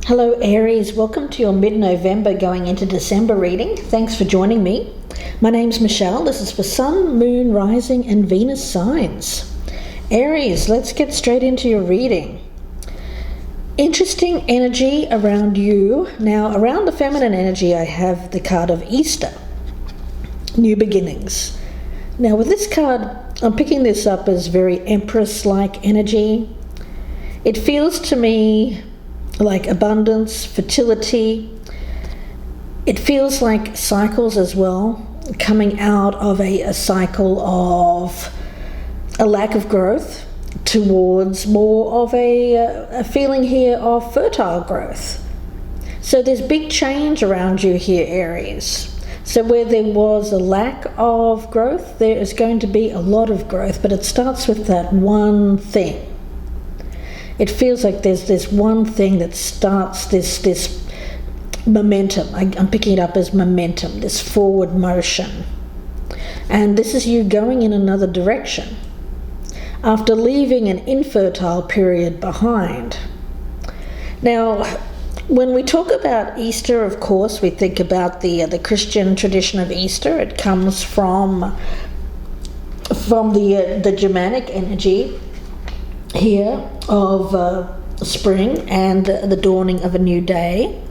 Hello Aries, welcome to your mid-November going into December reading. Thanks for joining me. My name's Michelle. This is for Sun, Moon, Rising and Venus signs. Aries, let's get straight into your reading. Interesting energy around you. Now, around the feminine energy, I have the card of Easter, new beginnings. Now, with this card, I'm picking this up as very Empress-like energy. It feels to me like abundance, fertility. It feels like cycles as well, coming out of a cycle of a lack of growth towards more of a feeling here of fertile growth. So there's big change around you here, Aries. So where there was a lack of growth, there is going to be a lot of growth, but it starts with that one thing. It feels like there's this one thing that starts this momentum. I'm picking it up as momentum, this forward motion. And this is you going in another direction after leaving an infertile period behind. Now, when we talk about Easter, of course, we think about the Christian tradition of Easter. It comes from the Germanic energy here of spring and the dawning of a new day.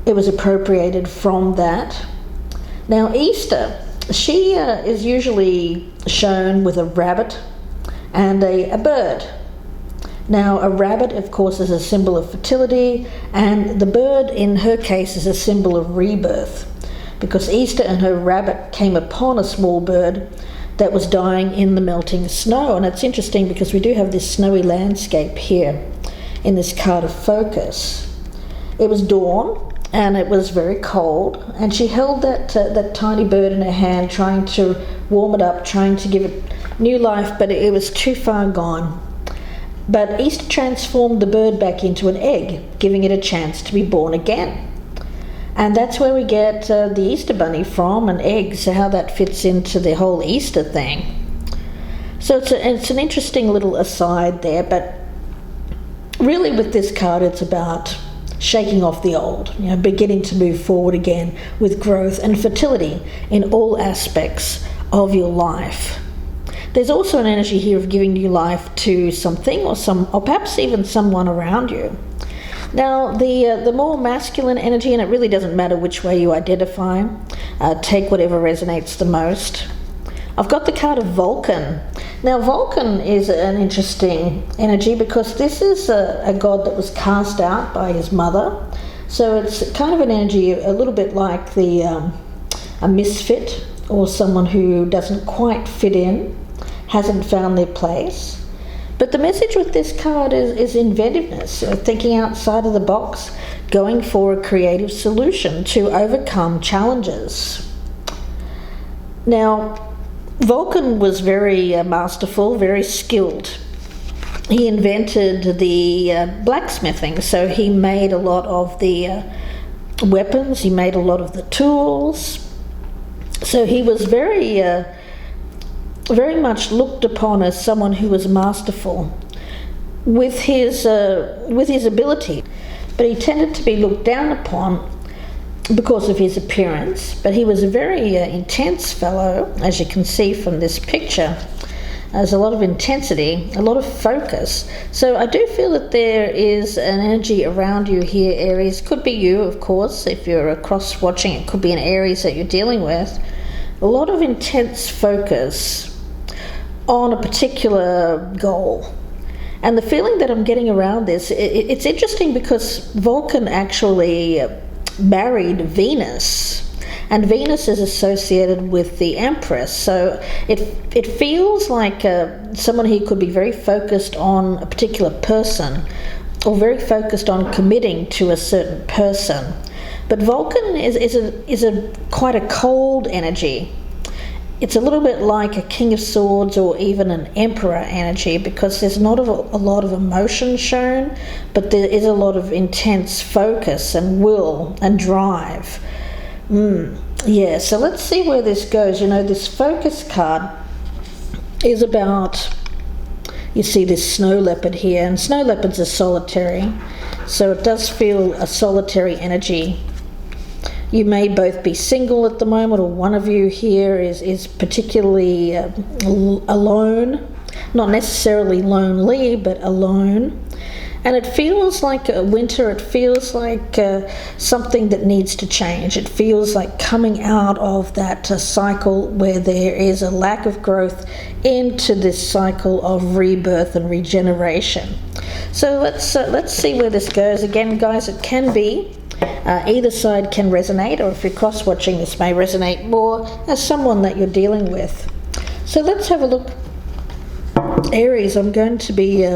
It was appropriated from that. Now Easter, she is usually shown with a rabbit and a bird. Now a rabbit, of course, is a symbol of fertility, and the bird in her case is a symbol of rebirth, because Easter and her rabbit came upon a small bird that was dying in the melting snow. And it's interesting because we do have this snowy landscape here in this card of focus. It was dawn and it was very cold, and she held that tiny bird in her hand, trying to warm it up, trying to give it new life, but it was too far gone. But Easter transformed the bird back into an egg, giving it a chance to be born again. And that's where we get the Easter bunny from, an egg, so how that fits into the whole Easter thing. So it's an interesting little aside there, but really with this card it's about shaking off the old, beginning to move forward again with growth and fertility in all aspects of your life. There's also an energy here of giving new life to something or perhaps even someone around you. Now, the more masculine energy, and it really doesn't matter which way you identify, take whatever resonates the most. I've got the card of Vulcan. Now, Vulcan is an interesting energy because this is a god that was cast out by his mother. So it's kind of an energy a little bit like a misfit, or someone who doesn't quite fit in, hasn't found their place. But the message with this card is inventiveness, thinking outside of the box, going for a creative solution to overcome challenges. Now, Vulcan was very masterful, very skilled. He invented the blacksmithing, so he made a lot of the weapons, he made a lot of the tools. So he was very much looked upon as someone who was masterful with his ability, but he tended to be looked down upon because of his appearance. But he was a very intense fellow, as you can see from this picture. There's a lot of intensity, a lot of focus. So I do feel that there is an energy around you here, Aries. Could be you, of course, if you're across watching. It could be an Aries that you're dealing with. A lot of intense focus on a particular goal. And the feeling that I'm getting around this, it's interesting because Vulcan actually married Venus, and Venus is associated with the Empress. So it feels like someone who could be very focused on a particular person, or very focused on committing to a certain person. But Vulcan is quite a cold energy. It's a little bit like a King of Swords or even an Emperor energy, because there's not a lot of emotion shown, but there is a lot of intense focus and will and drive. Yeah, so let's see where this goes. This focus card is about, you see this snow leopard here, and snow leopards are solitary. So it does feel a solitary energy. You may both be single at the moment, or one of you here is particularly alone. Not necessarily lonely, but alone. And it feels like a winter, it feels like something that needs to change. It feels like coming out of that cycle where there is a lack of growth into this cycle of rebirth and regeneration. So let's see where this goes. Again, guys, it can be either side can resonate, or if you're cross-watching, this may resonate more as someone that you're dealing with. So let's have a look. Aries, I'm going to be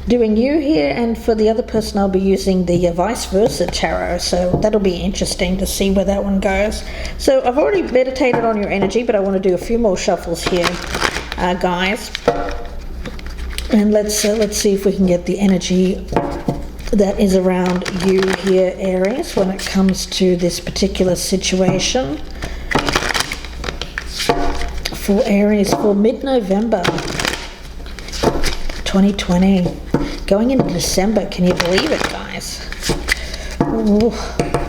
doing you here, and for the other person I'll be using the vice versa tarot, so that'll be interesting to see where that one goes. So I've already meditated on your energy, but I want to do a few more shuffles here, guys, and let's see if we can get the energy that is around you here, Aries, when it comes to this particular situation for Aries for mid-November 2020, going into December. Can you believe it, guys? Ooh,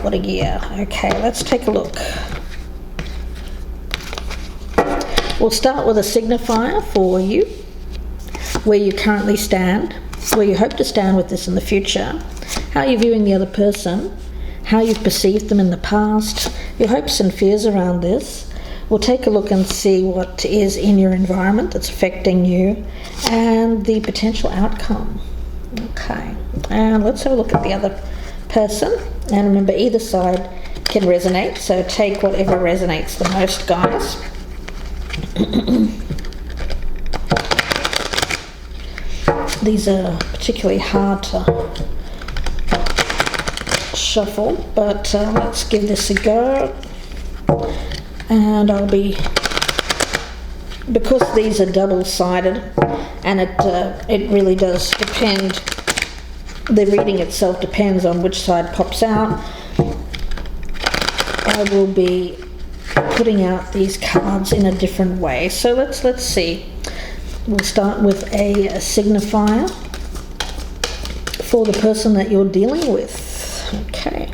what a year. Okay, let's take a look. We'll start with a signifier for you, where you currently stand, where you hope to stand with this in the future, how you're viewing the other person, how you've perceived them in the past, your hopes and fears around this. We'll take a look and see what is in your environment that's affecting you and the potential outcome. Okay, and let's have a look at the other person. And remember, either side can resonate, so take whatever resonates the most, guys. These are particularly hard to shuffle, but let's give this a go. And I'll be, because these are double-sided, and it really does depend, the reading itself depends on which side pops out. I will be putting out these cards in a different way. So let's see. We'll start with a signifier for the person that you're dealing with. Okay,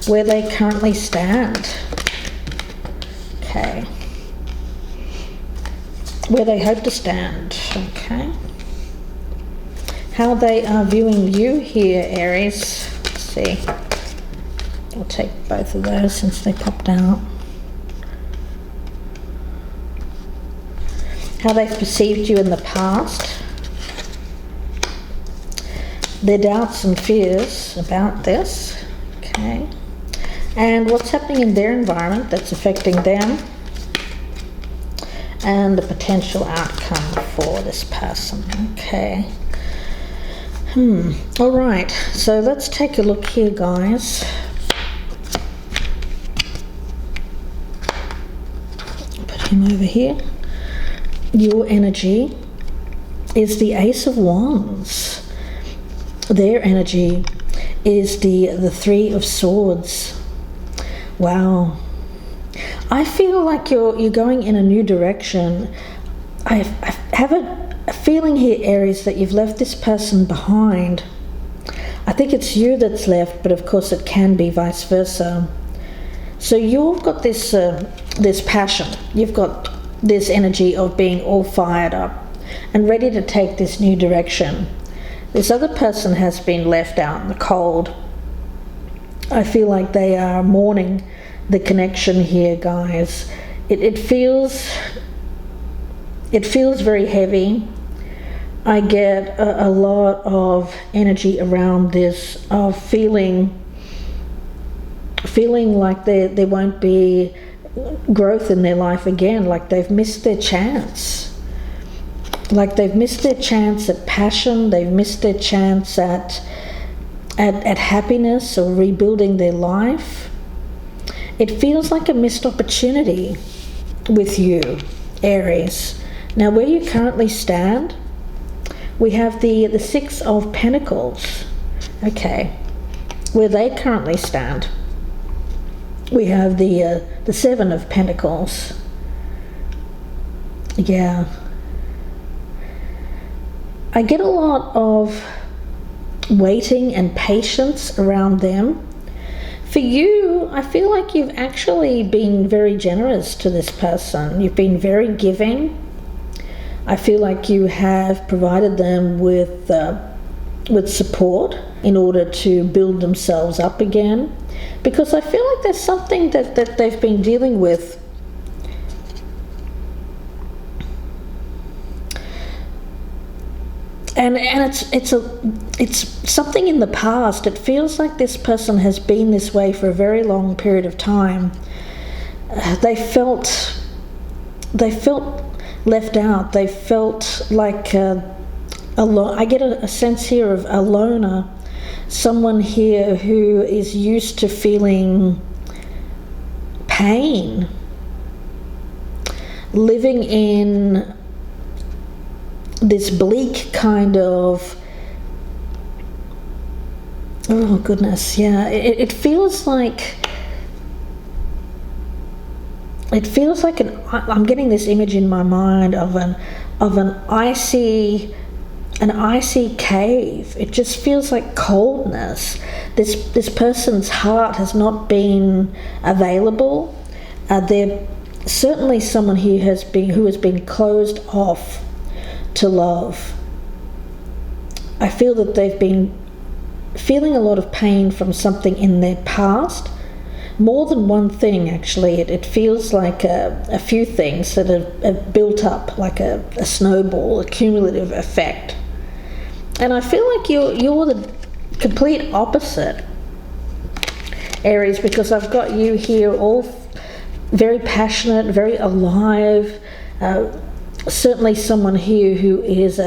where they currently stand. Okay, where they hope to stand. Okay, how they are viewing you here, Aries. Let's see. I'll take both of those since they popped out. How they've perceived you in the past. Their doubts and fears about this. Okay. And what's happening in their environment that's affecting them, and the potential outcome for this person. Okay. All right, so let's take a look here, guys. Put him over here. Your energy is the Ace of Wands. Their energy is the Three of Swords. Wow. I feel like you're going in a new direction. I have a feeling here, Aries, that you've left this person behind. I think it's you that's left, but of course it can be vice versa. So you've got this passion. You've got this energy of being all fired up and ready to take this new direction. This other person has been left out in the cold. I feel like they are mourning the connection here, guys. It feels very heavy. I get a lot of energy around this, of feeling like there won't be growth in their life again, like they've missed their chance. Like they've missed their chance at passion, they've missed their chance at happiness or rebuilding their life. It feels like a missed opportunity with you, Aries. Now, where you currently stand, we have the Six of Pentacles. Okay, where they currently stand, we have the Seven of Pentacles. Yeah. I get a lot of waiting and patience around them. For you, I feel like you've actually been very generous to this person. You've been very giving. I feel like you have provided them with support in order to build themselves up again. Because I feel like there's something that they've been dealing with. And it's something in the past. It feels like this person has been this way for a very long period of time. They felt left out. They felt like I get a sense here of a loner, someone here who is used to feeling pain, living in this bleak kind of, oh goodness, yeah, it feels like I'm getting this image in my mind of an icy cave. It just feels like coldness. This person's heart has not been available. They're certainly someone who has been closed off to love. I feel that they've been feeling a lot of pain from something in their past. More than one thing, actually. It feels like a few things that have built up like a snowball, a cumulative effect. And I feel like you're the complete opposite, Aries, because I've got you here all very passionate, very alive, certainly someone here who is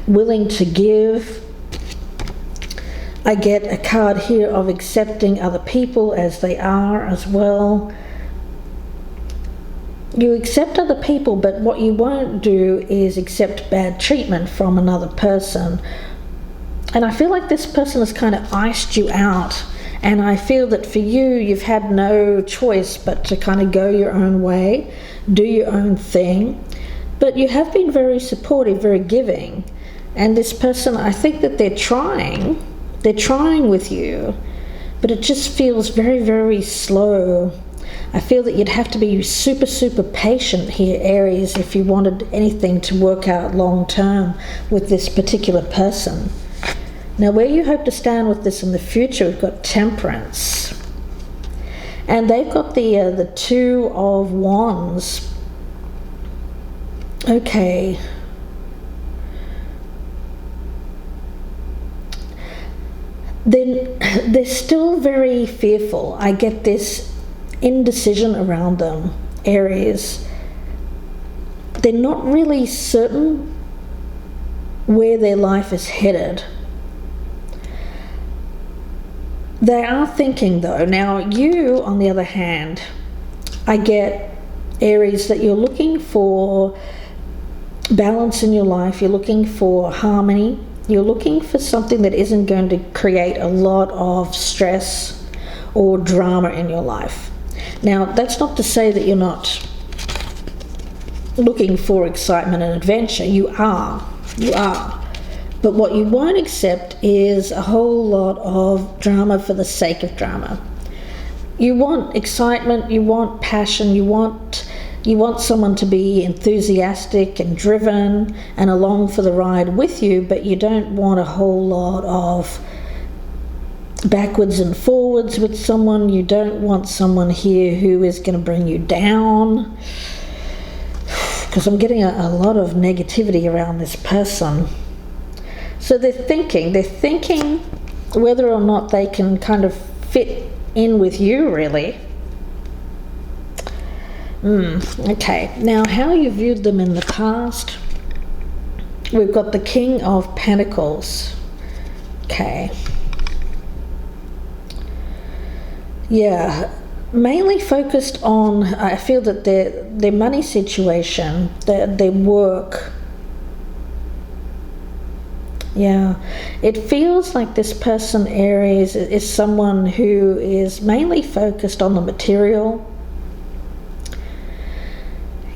willing to give. I get a card here of accepting other people as they are as well. You accept other people, but what you won't do is accept bad treatment from another person. And I feel like this person has kind of iced you out. And I feel that for you, you've had no choice but to kind of go your own way, do your own thing. But you have been very supportive, very giving. And this person, I think that they're trying with you, but it just feels very, very slow. I feel that you'd have to be super, super patient here, Aries, if you wanted anything to work out long term with this particular person. Now, where you hope to stand with this in the future, we've got Temperance. And they've got the Two of Wands. Okay. Then they're still very fearful. I get this indecision around them, Aries. They're not really certain where their life is headed. They are thinking though. Now you, on the other hand, I get, Aries, that you're looking for balance in your life, you're looking for harmony, you're looking for something that isn't going to create a lot of stress or drama in your life. Now, that's not to say that you're not looking for excitement and adventure. You are. But what you won't accept is a whole lot of drama for the sake of drama. You want excitement, you want passion, you want someone to be enthusiastic and driven and along for the ride with you, but you don't want a whole lot of backwards and forwards with someone. You don't want someone here who is going to bring you down, because I'm getting a lot of negativity around this person. So they're thinking whether or not they can kind of fit in with you, really. Okay, now how you viewed them in the past. We've got the King of Pentacles. Okay. Yeah, mainly focused on, I feel that their money situation, their work. Yeah, it feels like this person, Aries, is someone who is mainly focused on the material.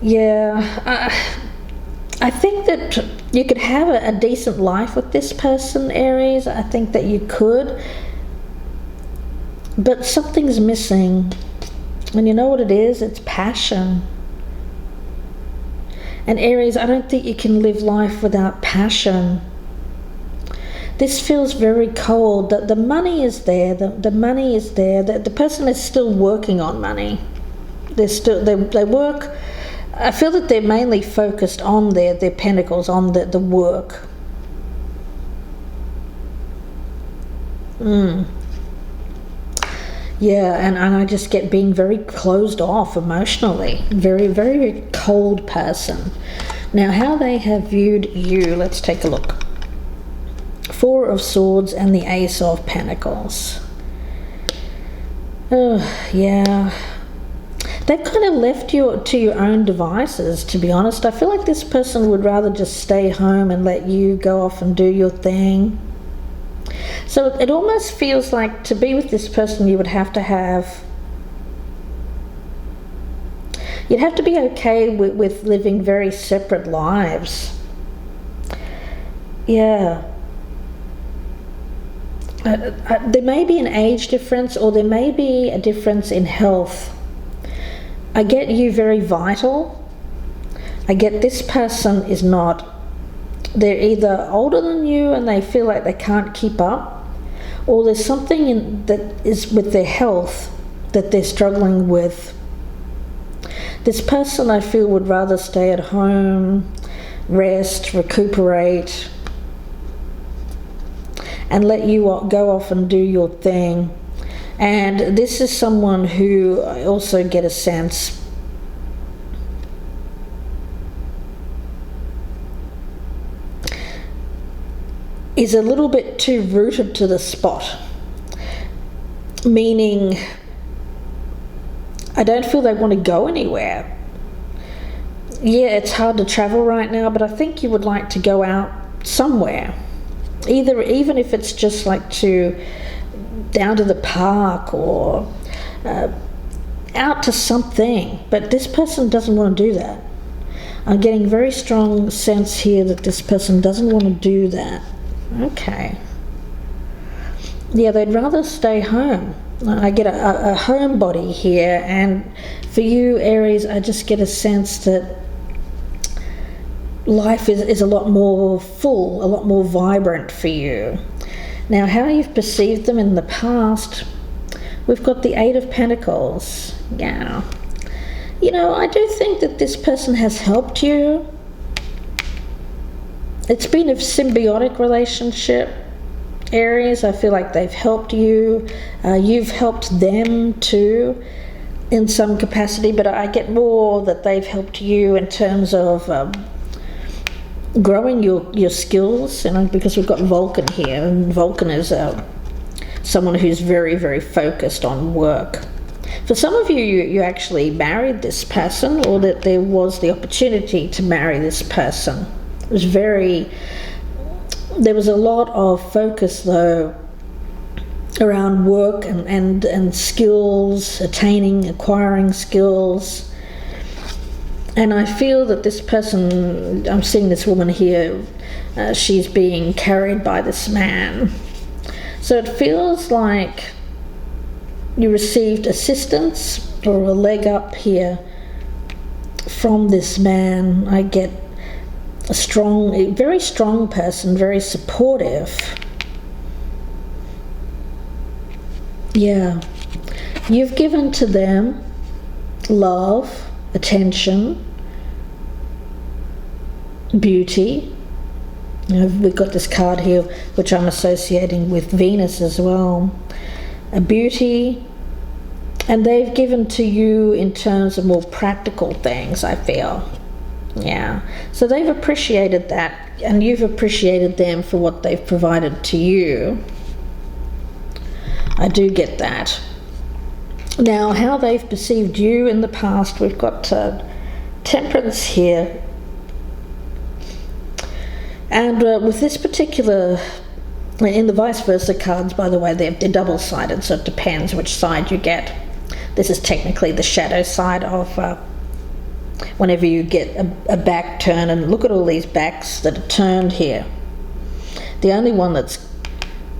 Yeah, I think that you could have a decent life with this person, Aries. I think that you could. But something's missing. And you know what it is? It's passion. And Aries, I don't think you can live life without passion. This feels very cold. The money is there. The money is there. The person is still working on money. They work. I feel that they're mainly focused on their pentacles, on the work. Yeah, and I just get being very closed off emotionally. Very, very cold person. Now, how they have viewed you, let's take a look. Four of Swords and the Ace of Pentacles. Oh, yeah. They've kind of left you to your own devices, to be honest. I feel like this person would rather just stay home and let you go off and do your thing. So it almost feels like to be with this person you'd have to be okay with living very separate lives. Yeah. There may be an age difference, or there may be a difference in health. I get you very vital. I get this person is not. They're either older than you and they feel like they can't keep up, or there's something that is with their health that they're struggling with. This person, I feel, would rather stay at home, rest, recuperate, and let you go off and do your thing. And this is someone who I also get a sense is a little bit too rooted to the spot. Meaning, I don't feel they want to go anywhere. Yeah, it's hard to travel right now, but I think you would like to go out somewhere. Even if it's just like down to the park or out to something, but this person doesn't want to do that. I'm getting very strong sense here that this person doesn't want to do that. Okay. Yeah, they'd rather stay home. I get a homebody here, and for you, Aries, I just get a sense that life is a lot more full, a lot more vibrant for you. Now, how you've perceived them in the past, we've got the Eight of Pentacles. Yeah. You know, I do think that this person has helped you. It's been a symbiotic relationship, Aries. I feel like they've helped you. You've helped them too in some capacity, but I get more that they've helped you in terms of growing your skills, because we've got Vulcan here, and Vulcan is someone who's very, very focused on work. For some of you actually married this person, or that there was the opportunity to marry this person. There was a lot of focus though around work and skills, acquiring skills. And I feel that this person, I'm seeing this woman here, she's being carried by this man. So it feels like you received assistance or a leg up here from this man. I get a very strong person, very supportive. Yeah. You've given to them love, attention, beauty. We've got this card here which I'm associating with Venus as well. A beauty, and they've given to you in terms of more practical things, I feel. Yeah, so they've appreciated that, and you've appreciated them for what they've provided to you. I do get that. Now, how they've perceived you in the past, we've got Temperance here. And with this particular, in the vice versa cards, by the way, they're double-sided, so it depends which side you get. This is technically the shadow side of whenever you get a back turn, and look at all these backs that are turned here. The only one that's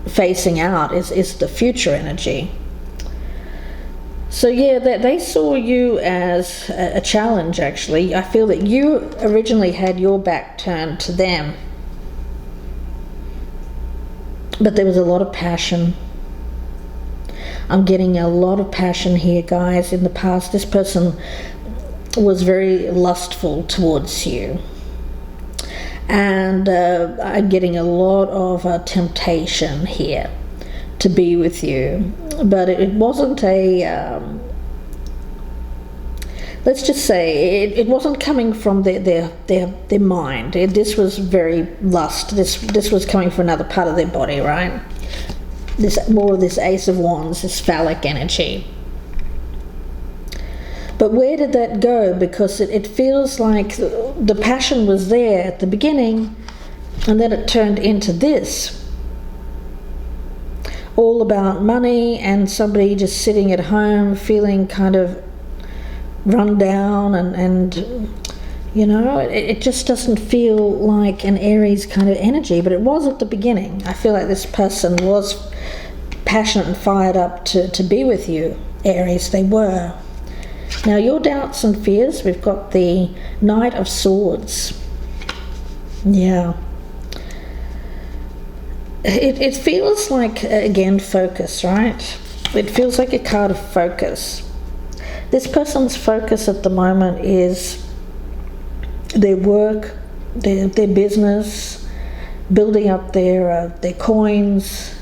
facing out is the future energy. So yeah, they saw you as a challenge, actually. I feel that you originally had your back turned to them, but there was a lot of passion. I'm getting a lot of passion here, guys. In the past, this person was very lustful towards you. And I'm getting a lot of temptation here to be with you. But it wasn't a... let's just say it wasn't coming from their mind. This was very lust. This was coming from another part of their body, right? More of this Ace of Wands, this phallic energy. But where did that go? Because it feels like the passion was there at the beginning, and then it turned into this. All about money and somebody just sitting at home feeling kind of run down and you know, it just doesn't feel like an Aries kind of energy, but it was at the beginning. I feel like this person was passionate and fired up to be with you, Aries. They were. Now, your doubts and fears, we've got the Knight of Swords. Yeah. It feels like, again, focus, right? It feels like a card of focus. This person's focus at the moment is their work, their business, building up their coins.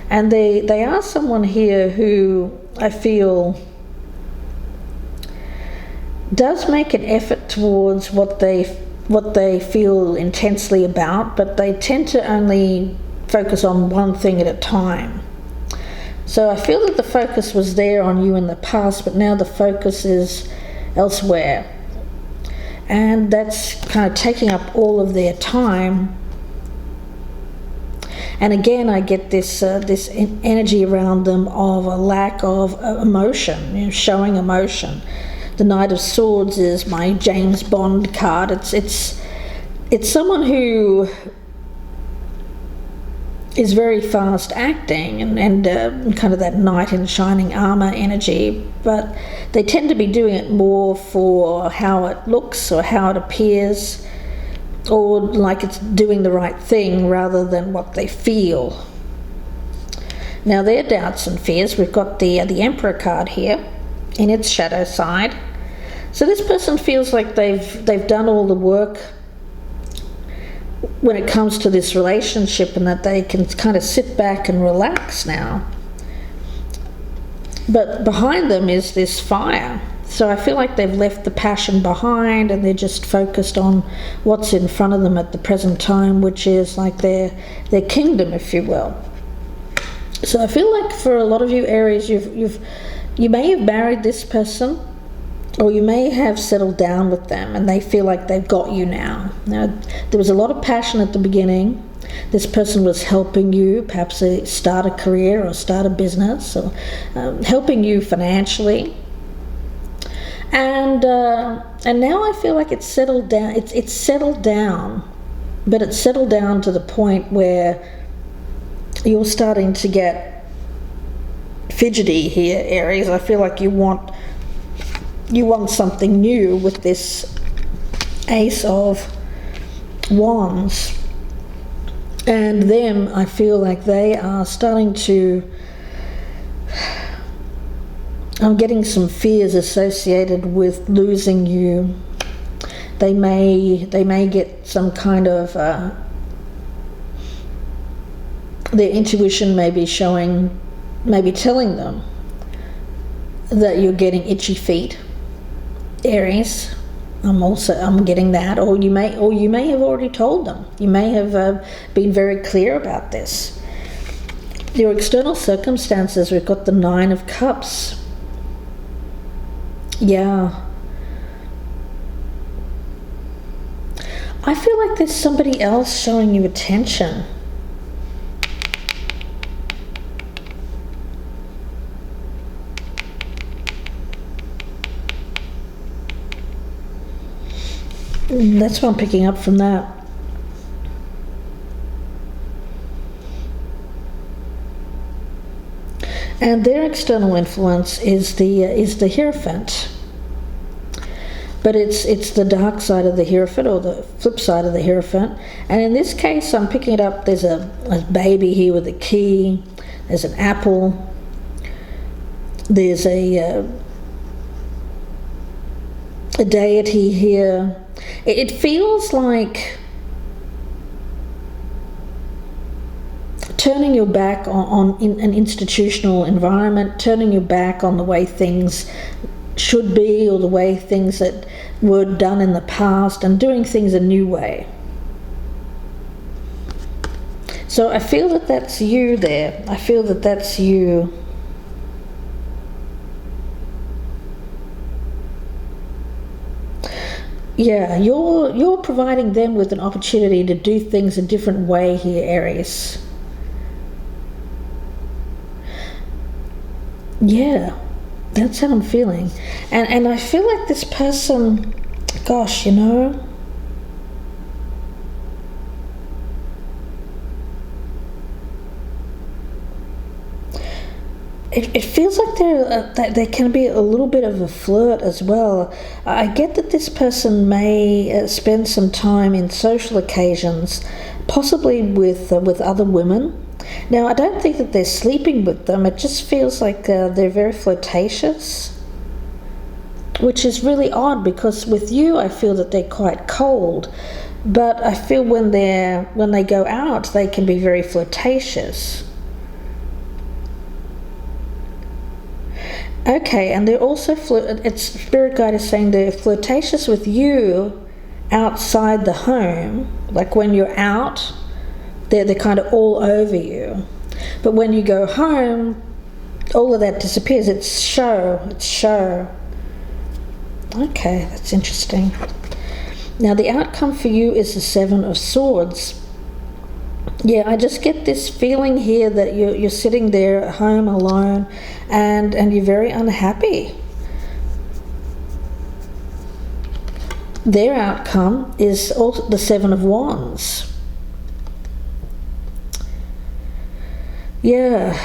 And they are someone here who I feel does make an effort towards what they feel intensely about, but they tend to only focus on one thing at a time. So I feel that the focus was there on you in the past, but now the focus is elsewhere. And that's kind of taking up all of their time. And again, I get this energy around them of a lack of emotion, showing emotion. The Knight of Swords is my James Bond card. It's someone who is very fast acting and kind of that knight in shining armor energy, but they tend to be doing it more for how it looks or how it appears, or like it's doing the right thing rather than what they feel. Now, their doubts and fears, we've got the Emperor card here in its shadow side. So this person feels like they've done all the work when it comes to this relationship, and that they can kind of sit back and relax now. But behind them is this fire. So I feel like they've left the passion behind and they're just focused on what's in front of them at the present time, which is like their kingdom, if you will. So I feel like for a lot of you Aries, you may have married this person, or you may have settled down with them and they feel like they've got you now. Now, there was a lot of passion at the beginning. This person was helping you, perhaps start a career or start a business, or helping you financially. And now I feel like it's settled down. It's settled down, but it's settled down to the point where you're starting to get fidgety here, Aries. I feel like you want something new with this Ace of Wands. And them, I feel like they are starting to... I'm getting some fears associated with losing you. They may get some kind of... their intuition may be showing, maybe telling them that you're getting itchy feet, Aries. I'm getting that, or you may have already told them. You may have been very clear about this. Your external circumstances, we've got the Nine of Cups. Yeah. I feel like there's somebody else showing you attention. That's what I'm picking up from that. And their external influence is the Hierophant. But it's the dark side of the Hierophant, or the flip side of the Hierophant. And in this case, I'm picking it up, there's a baby here with a key, there's an apple, there's a deity here. It feels like turning your back on an institutional environment, turning your back on the way things should be, or the way things that were done in the past, and doing things a new way. So I feel that that's you there. I feel that that's you. Yeah, you're providing them with an opportunity to do things a different way here, Aries. Yeah, that's how I'm feeling. And I feel like this person, gosh, it feels like there can be a little bit of a flirt as well. I get that this person may spend some time in social occasions, possibly with other women. Now, I don't think that they're sleeping with them. It just feels like they're very flirtatious, which is really odd, because with you I feel that they're quite cold, but I feel when they go out they can be very flirtatious. Okay, and they're also Spirit Guide is saying they're flirtatious with you outside the home, like when you're out. They're kind of all over you. But when you go home, all of that disappears. It's show. Okay, that's interesting. Now, the outcome for you is the Seven of Swords. Yeah, I just get this feeling here that you're sitting there at home alone, and you're very unhappy. Their outcome is also the Seven of Wands. Yeah.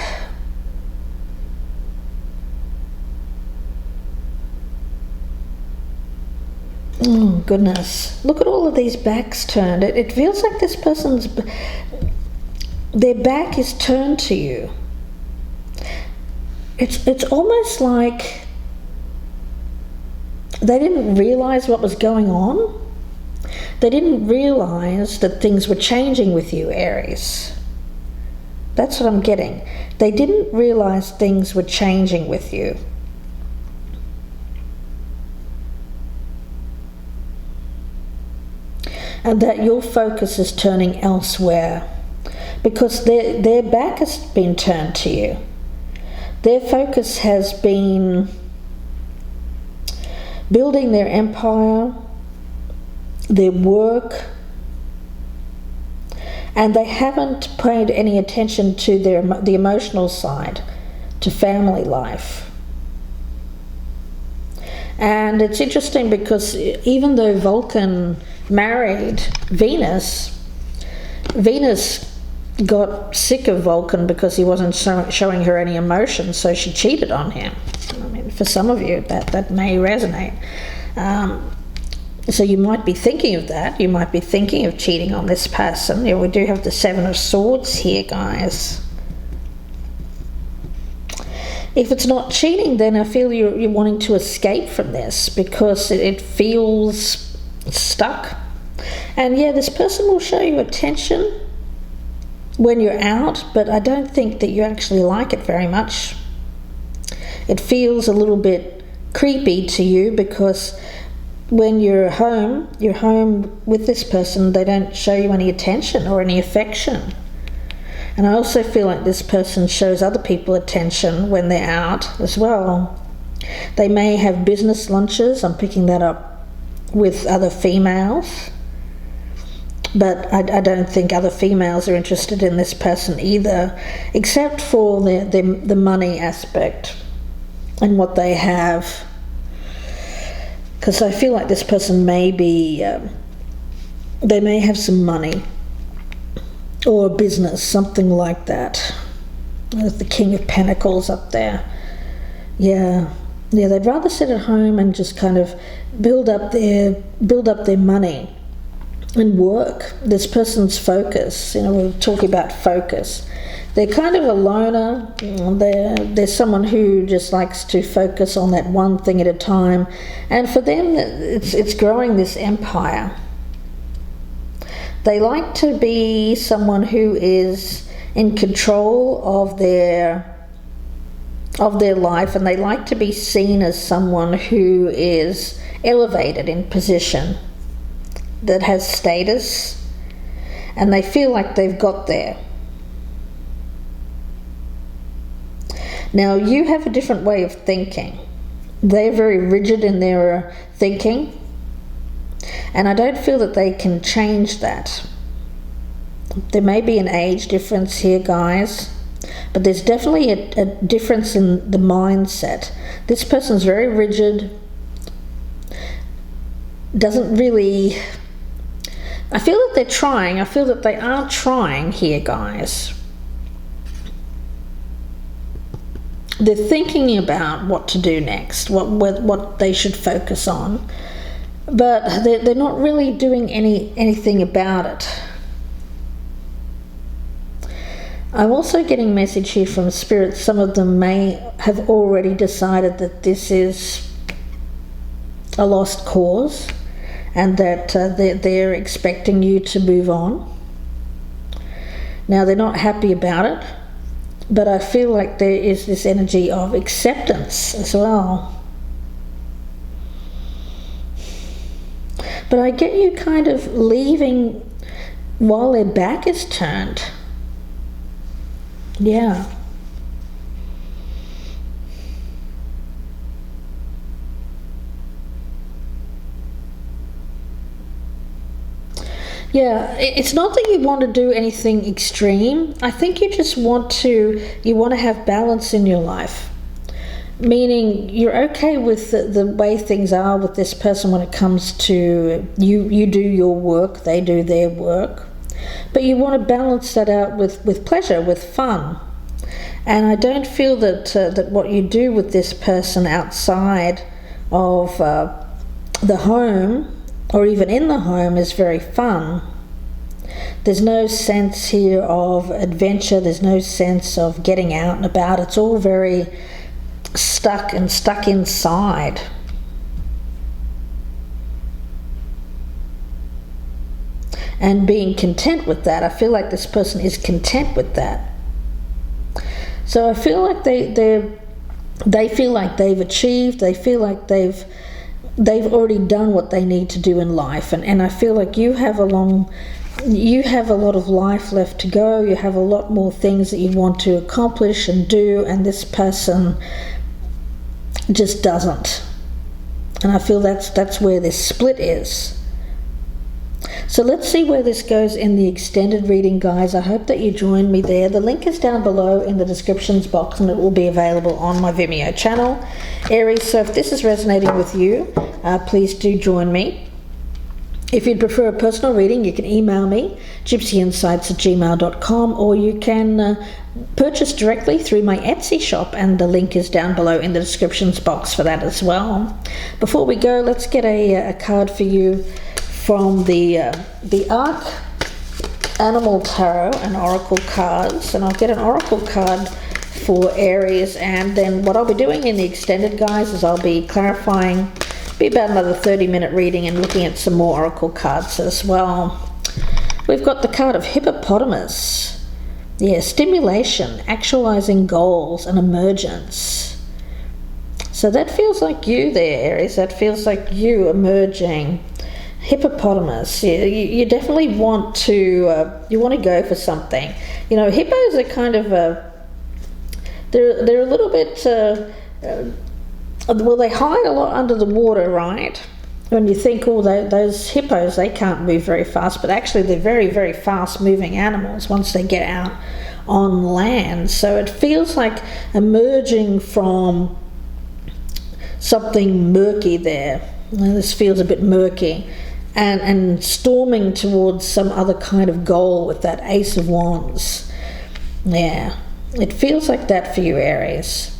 Oh, goodness. Look at all of these backs turned. It feels like this person's... their back is turned to you. It's almost like they didn't realize what was going on. They didn't realize that things were changing with you, Aries. That's what I'm getting. They didn't realize things were changing with you. And that your focus is turning elsewhere, because their back has been turned to you. Their focus has been building their empire, their work, and they haven't paid any attention to the emotional side, to family life. And it's interesting because even though Vulcan married Venus got sick of Vulcan because he wasn't showing her any emotion, so she cheated on him. I mean, for some of you that may resonate. So you might be thinking of that. You might be thinking of cheating on this person. We do have the Seven of Swords here, guys. If it's not cheating, then I feel you're wanting to escape from this, because it feels stuck. And yeah, this person will show you attention when you're out, but I don't think that you actually like it very much. It feels a little bit creepy to you, because when you're home with this person, they don't show you any attention or any affection. And I also feel like this person shows other people attention when they're out as well. They may have business lunches, I'm picking that up, with other females. But I don't think other females are interested in this person either, except for the money aspect and what they have. Because I feel like this person may be, they may have some money or a business, something like that. There's the King of Pentacles up there. Yeah, they'd rather sit at home and just kind of build up their money and work. This person's focus, we're talking about focus. They're kind of a loner. They're someone who just likes to focus on that one thing at a time. And for them, it's growing this empire. They like to be someone who is in control of their life, and they like to be seen as someone who is elevated in position, that has status, and they feel like they've got there. Now, you have a different way of thinking. They're very rigid in their thinking, and I don't feel that they can change that. There may be an age difference here, guys, but there's definitely a difference in the mindset. This person's very rigid, doesn't really... I feel that they're trying. I feel that they are trying here, guys. They're thinking about what to do next, what they should focus on, but they're not really doing anything about it. I'm also getting a message here from Spirit. Some of them may have already decided that this is a lost cause and that they're expecting you to move on. Now, they're not happy about it, but I feel like there is this energy of acceptance as well. But I get you kind of leaving while their back is turned. Yeah. Yeah, it's not that you want to do anything extreme. I think you just want to have balance in your life. Meaning you're okay with the way things are with this person when it comes to you do your work, they do their work. But you want to balance that out with pleasure, with fun. And I don't feel that what you do with this person outside of the home, or even in the home, is very fun. There's no sense here of adventure. There's no sense of getting out and about. It's all very stuck inside. And being content with that. I feel like this person is content with that. So I feel like they feel like they've achieved. They feel like they've already done what they need to do in life, and I feel like you have a lot of life left to go. You have a lot more things that you want to accomplish and do, and this person just doesn't. And I feel that's where this split is. So let's see where this goes in the extended reading, guys. I hope that you join me there. The link is down below in the descriptions box, and it will be available on my Vimeo channel. Aries, so if this is resonating with you, please do join me. If you'd prefer a personal reading, you can email me, gypsyinsights@gmail.com, or you can purchase directly through my Etsy shop, and the link is down below in the descriptions box for that as well. Before we go, let's get a card for you from the Arc Animal Tarot and Oracle cards, and I'll get an Oracle card for Aries, and then what I'll be doing in the extended, guys, is I'll be clarifying, be about another 30-minute reading and looking at some more Oracle cards as well. We've got the card of Hippopotamus. Yeah, stimulation, actualizing goals, and emergence. So that feels like you there, Aries. That feels like you emerging. Hippopotamus, yeah, you definitely want to go for something. Hippos are kind of they're a little bit well, they hide a lot under the water, right? When you think, those hippos, they can't move very fast, but actually they're very, very fast moving animals once they get out on land. So it feels like emerging from something murky there. This feels a bit murky. And storming towards some other kind of goal with that Ace of Wands. Yeah, it feels like that for you, Aries.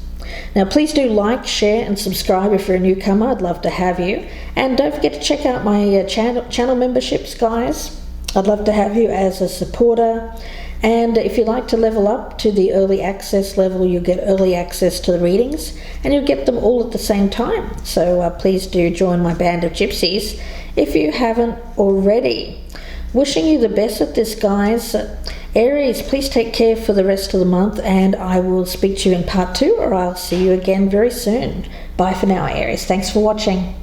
Now, please do like, share, and subscribe if you're a newcomer. I'd love to have you. And don't forget to check out my channel memberships, guys. I'd love to have you as a supporter. And if you'd like to level up to the early access level, you'll get early access to the readings, and you'll get them all at the same time. So please do join my band of gypsies if you haven't already. Wishing you the best with this, guys. Aries, please take care for the rest of the month, and I will speak to you in part 2, or I'll see you again very soon. Bye for now, Aries. Thanks for watching.